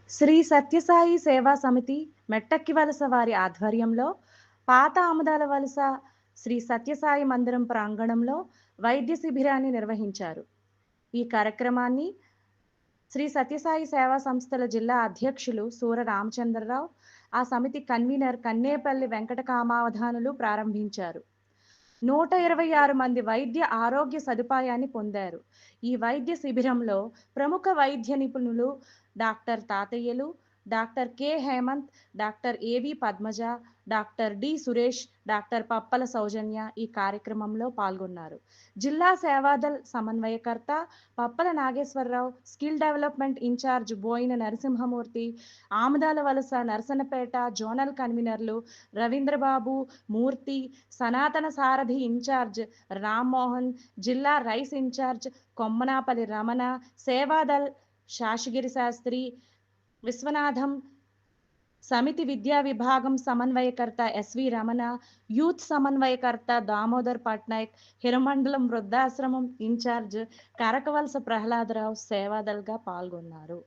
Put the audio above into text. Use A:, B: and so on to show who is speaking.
A: శ్రీ సత్యసాయి సేవా సమితి మెట్టక్కివలస వారి ఆధ్వర్యంలో పాత ఆముదాల వలస శ్రీ సత్యసాయి మందిరం ప్రాంగణంలో వైద్య శిబిరాన్ని నిర్వహించారు. ఈ కార్యక్రమాన్ని శ్రీ సత్యసాయి సేవా సంస్థల జిల్లా అధ్యక్షులు సూర రామచంద్రరావు, ఆ సమితి కన్వీనర్ కన్నేపల్లి వెంకట కామావధానులు ప్రారంభించారు. 126 మంది వైద్య ఆరోగ్య సదుపాయాన్ని పొందారు. ఈ వైద్య శిబిరంలో ప్రముఖ వైద్య నిపుణులు డాక్టర్ తాతయ్యలు, doctor K Hemanth, doctor A V Padmaja, doctor D Suresh, doctor Pappala Soujanya ఈ కార్యక్రమంలో పాల్గొన్నారు. జిల్లా సేవాదల్ సమన్వయకర్త Pappala Nageswara Rao, skill development incharge Boina Narasimha Murthy, Amudalavalasa Narasannapeta zonal కన్వీనర్లు రవీంద్రబాబు, మూర్తి, సనాతన సారథి ఇన్ఛార్జ్ రామ్మోహన్, జిల్లా రైస్ ఇన్ఛార్జ్ కొమ్మనాపల్లి రమణ, సేవాదల్ శాషగిరి శాస్త్రి, విశ్వనాథం, సమితి విద్యా విభాగం సమన్వయకర్త ఎస్వి రమణ, యూత్ సమన్వయకర్త దామోదర్ పట్నాయక్, హిరమండలం వృద్ధాశ్రమం ఇన్ఛార్జ్ కరకవలస ప్రహ్లాదరావు సేవాదల్గా పాల్గొన్నారు.